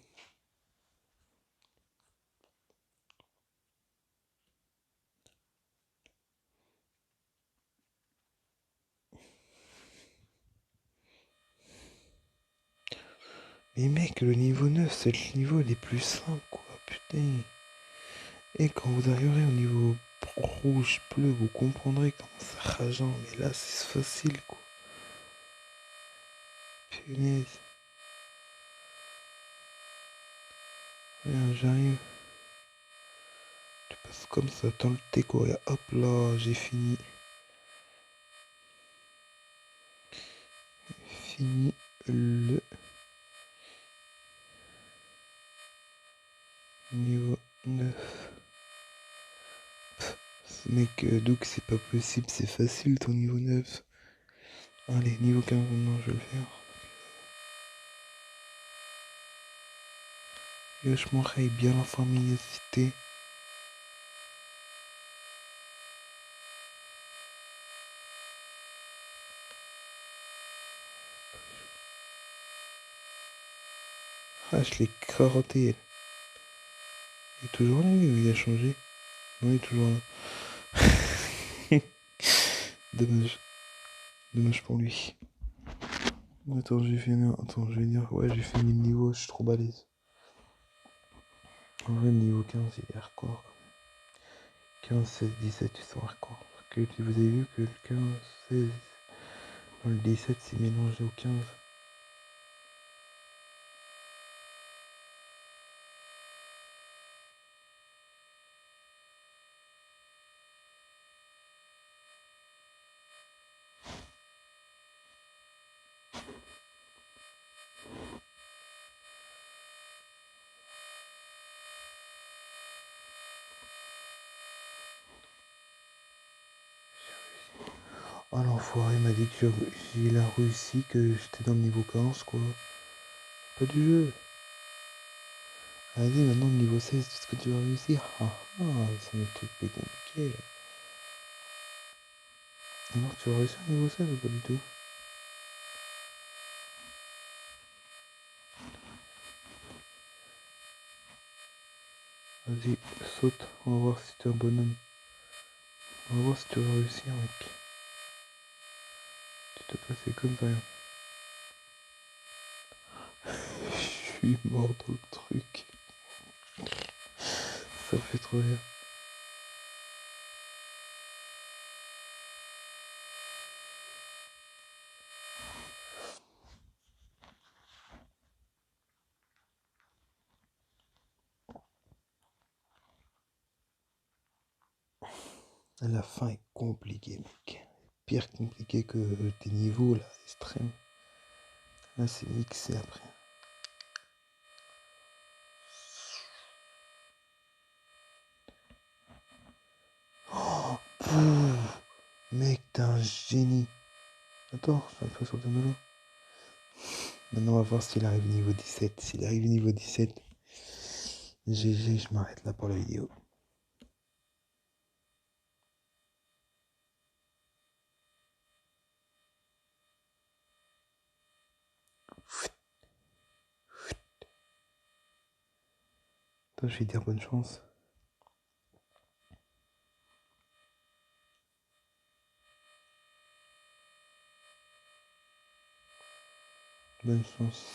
Mais mec, le niveau 9, c'est le niveau les plus simples, quoi, putain. Et quand vous arriverez au niveau rouge, bleu, vous comprendrez comment c'est rageant. Mais là, c'est facile, quoi. Punaise. Regarde, j'arrive. Tu passes comme ça, dans le déco, et hop là, j'ai fini. Fini le niveau 9. Mec, donc c'est pas possible, c'est facile ton niveau 9. Allez, niveau 15 maintenant, je vais le faire. Je m'enraye bien la familiarité. Ah, je l'ai carotté. Il est toujours là, lui, ou il a changé? Non, il est toujours là. Dommage. Dommage pour lui. Attends, j'ai fini. Attends, je vais dire. Ouais, j'ai fini le niveau, je suis trop balèze. En vrai, niveau 15, il est hardcore. 15, 16, 17, ils sont hardcore. Parce que vous avez vu que le 15, 16, dans le 17, c'est mélangé au 15. Oh l'enfoiré m'a dit que il a réussi, que j'étais dans le niveau 15 quoi. Pas du jeu. Vas-y maintenant le niveau 16, est-ce que tu vas réussir? Ah ah, c'est un truc plus compliqué là. Alors tu vas réussir le niveau 16 ou pas du tout? Vas-y, saute, on va voir si tu es un bonhomme. On va voir si tu vas réussir mec. Tu te passes comme ça. Je suis mort dans le truc. Ça fait trop rire. La fin est compliquée mec. Pire compliqué que tes niveaux là, extrêmes. Là c'est mixé après. Oh, pouf, mec, t'es un génie. Attends, je suis un peu sortir de l'eau. Maintenant, on va voir s'il arrive niveau 17. S'il arrive niveau 17, GG, je m'arrête là pour la vidéo. Attends, je vais dire bonne chance. Bonne chance.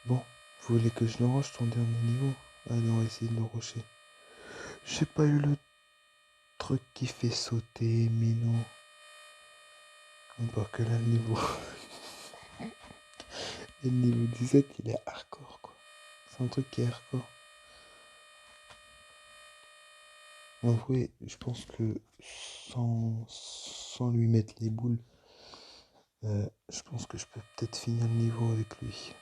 Bon, vous voulez que je le roche ton dernier niveau? Allez, on va essayer de le rocher. J'ai pas eu le truc qui fait sauter, mais non. Encore que là, le niveau... le niveau 17, il est hardcore, quoi. C'est un truc qui est hardcore. En vrai, je pense que sans lui mettre les boules, je pense que je peux peut-être finir le niveau avec lui.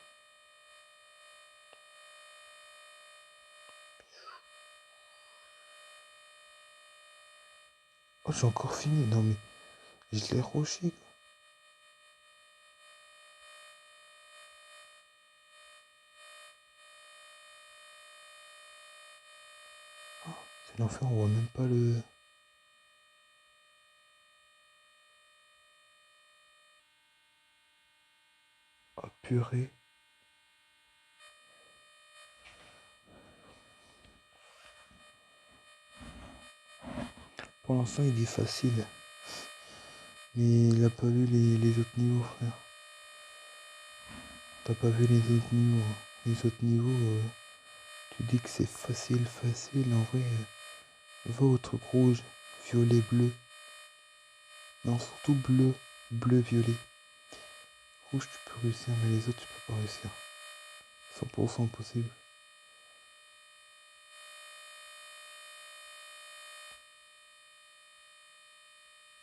Oh, j'ai encore fini. Non, mais je l'ai rushé. Oh, c'est l'enfer, on voit même pas le... Oh, purée. Pour l'instant, il est facile. Mais il a pas vu les autres niveaux, frère. T'as pas vu les autres niveaux. Hein. Les autres niveaux, tu dis que c'est facile, facile. En vrai, va au truc rouge, violet, bleu. Non, surtout bleu, bleu, violet. Rouge, tu peux réussir, mais les autres, tu peux pas réussir. 100% possible.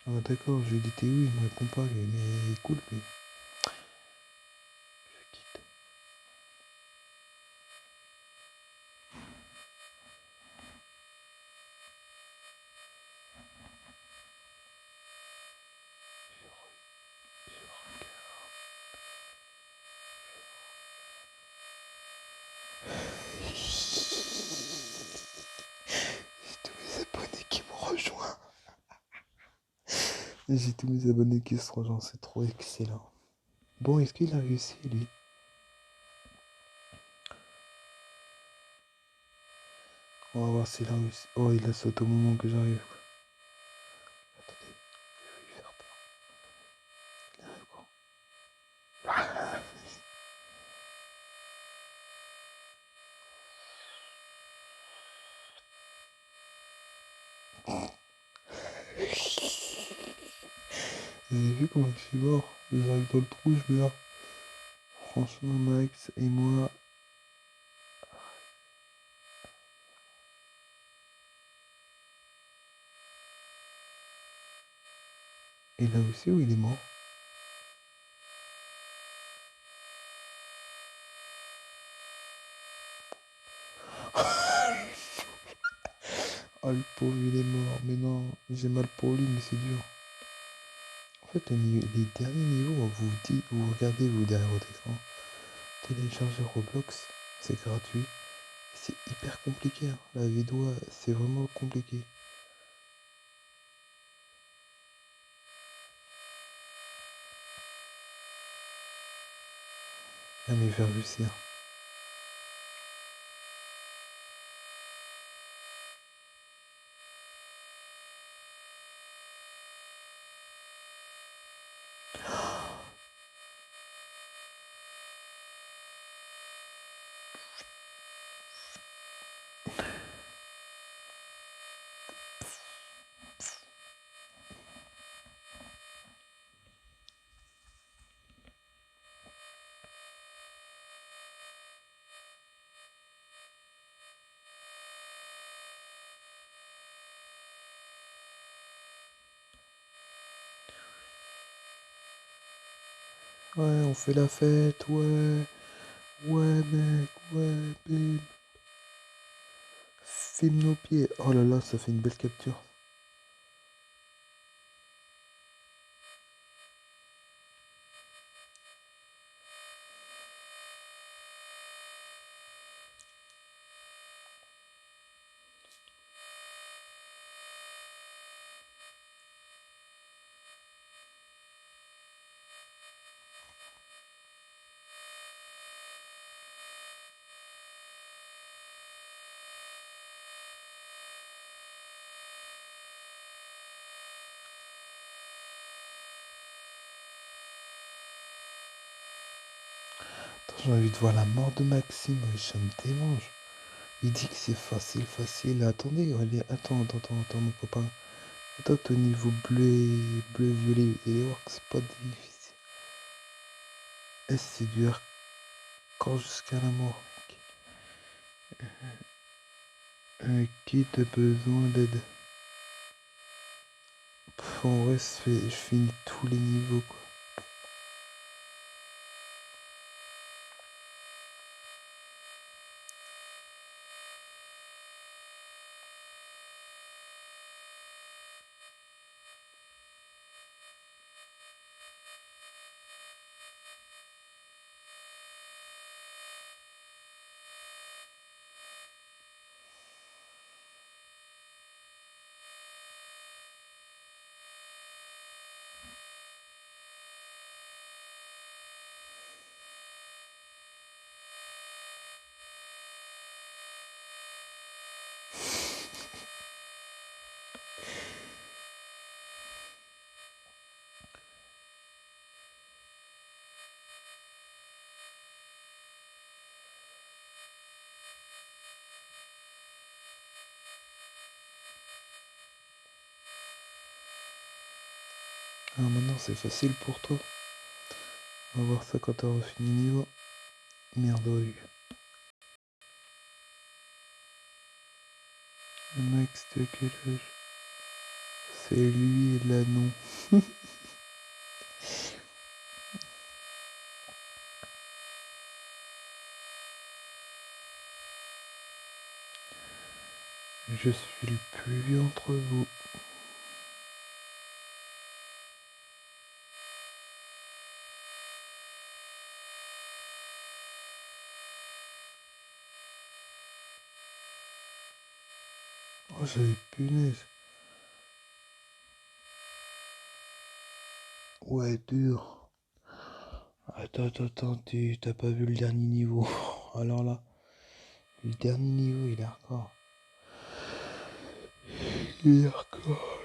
Ah bah d'accord, je lui ai dit t'es où, il me répond pas, lui. Mais il est cool, lui. Je quitte. J'ai tous mes abonnés qui me rejoignent. J'ai tous mes abonnés qui se rejoignent, c'est trop excellent. Bon, est-ce qu'il a réussi, lui? On va voir s'il a réussi. Oh, il a sauté au moment que j'arrive. Attendez, je vais lui faire peur. Il arrive quoi? Vous avez vu comment je suis mort? J'arrive dans le trou, je meurs. Franchement, Max et moi. Et là aussi où il est mort? Oh le pauvre il est mort, mais non, j'ai mal pour lui, mais c'est dur. En fait, les derniers niveaux, vous regardez vous derrière votre écran, télécharger Roblox, c'est gratuit. C'est hyper compliqué, hein. La vidéo, c'est vraiment compliqué. Ah mais vers réussir. Ouais, on fait la fête, ouais. Ouais mec, ouais, babe. Filme nos pieds. Oh là là, ça fait une belle capture. Attends, j'ai envie de voir la mort de Maxime, ça me démange. Il dit que c'est facile, facile. Attendez, allez, attends, mon copain. Attends, au niveau bleu, violet et orc, c'est pas difficile. S, c'est du hardcore jusqu'à la mort, mec. Qui a besoin d'aide? En vrai, je finis tous les niveaux, quoi. Ah, maintenant c'est facile pour toi. On va voir ça quand t'auras fini le niveau. Merdouille. Le mec, c'était quel âge? C'est lui et là non. Je suis le plus vieux entre vous. Oh, j'avais punaise. Ouais, dur. Attends, t'as pas vu le dernier niveau. Alors là, le dernier niveau, il est hardcore. Il est hardcore.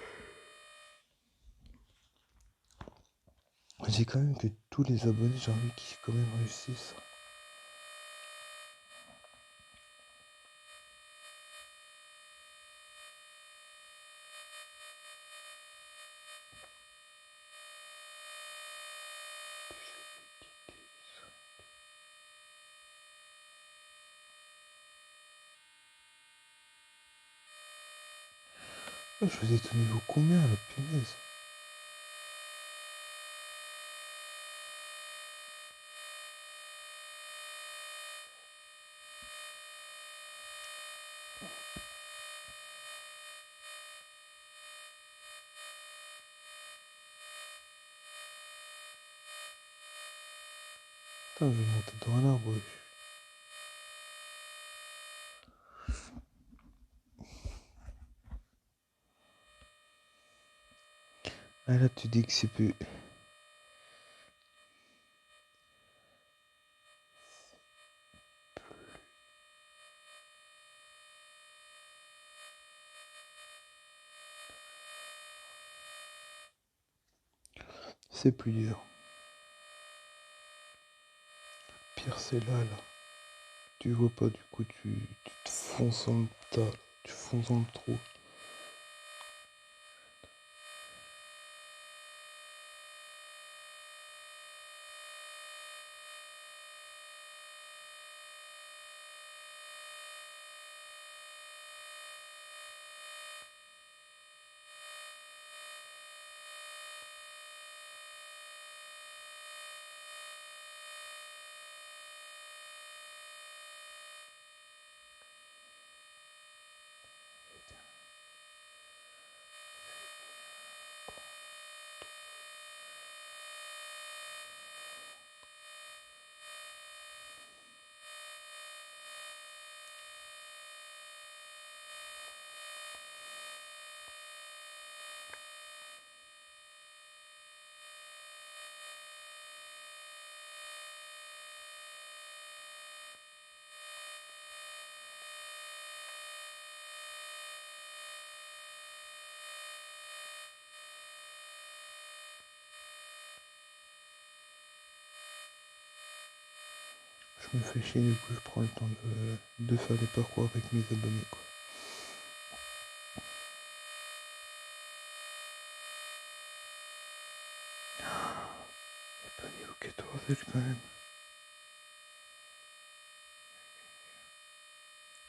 J'ai quand même que tous les abonnés, j'ai envie qu'ils quand même réussissent. Je vous ai au niveau combien, la punaise? Putain, je vais monter dans un arbre. Ah là, tu dis que c'est plus... C'est plus dur. Pire, c'est là, là. Tu vois pas, du coup, tu te fonces dans le tas, là. Tu fonces dans le trou. Je me fais chier, du coup, je prends le temps de faire des parcours avec mes abonnés, quoi. Pas niveau 14, quand même.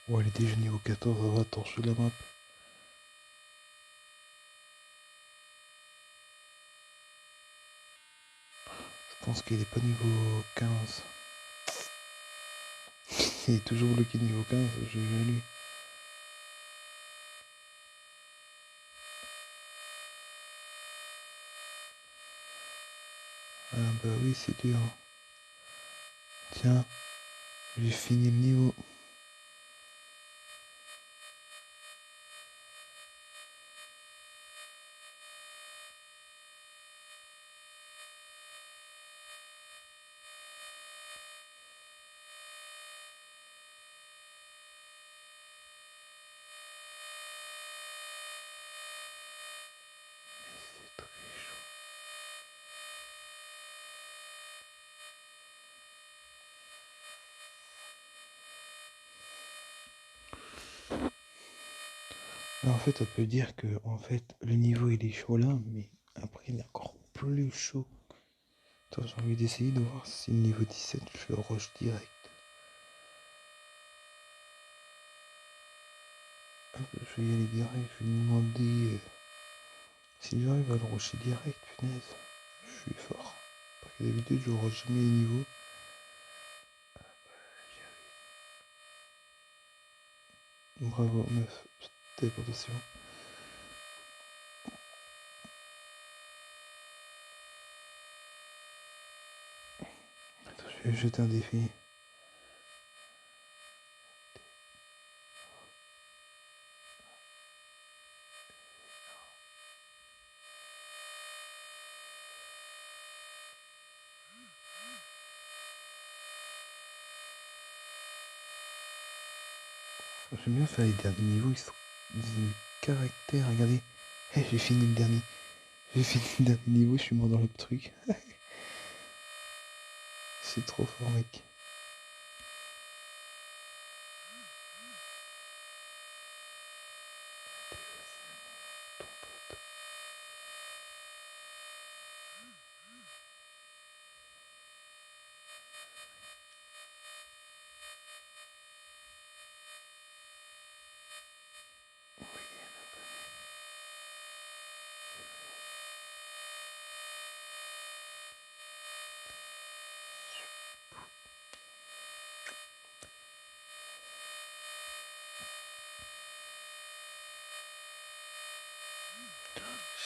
Oh, elle est déjà niveau 14, ça va torcher la map. Je pense qu'il est pas niveau 15. Il est toujours bloqué niveau 15, j'ai vu lui. Ah bah oui, c'est dur. Tiens, j'ai fini le niveau. C'est très chaud. Alors, en fait, ça peut dire que en fait, le niveau il est chaud là, mais après il est encore plus chaud. Attends, j'ai envie d'essayer de voir si le niveau 17 je le rush direct. Hop, je vais y aller direct, je vais lui demander si j'arrive à le rusher direct, punaise. Je suis fort. Parce que d'habitude je rush jamais les niveaux. Bravo meuf, téléportation. Attends, je vais jeter un défi. J'aime bien faire les derniers niveaux, ils sont du caractère, regardez. Hey, j'ai fini le dernier. J'ai fini le dernier niveau, je suis mort dans le truc. C'est trop fort mec.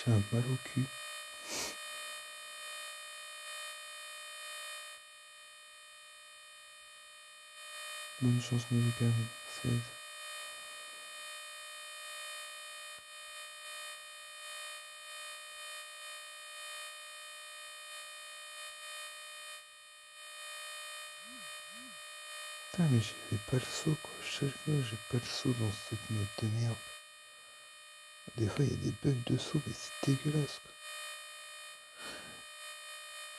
J'ai un mal au cul. Bonne chance, Monica. 16. Putain, mais j'avais pas le saut, quoi. Chaque fois, j'ai pas le saut dans cette mode de merde. Des fois, il y a des bugs de saut, mais c'est dégueulasse, quoi.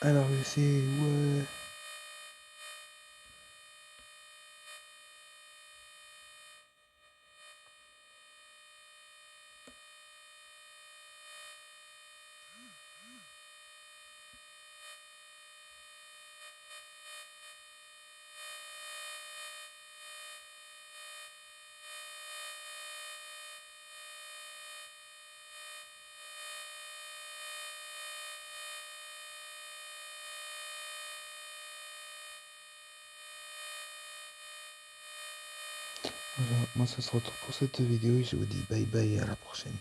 Alors, c'est... Ouais... Voilà, moi, ça sera tout pour cette vidéo et je vous dis bye bye et à la prochaine.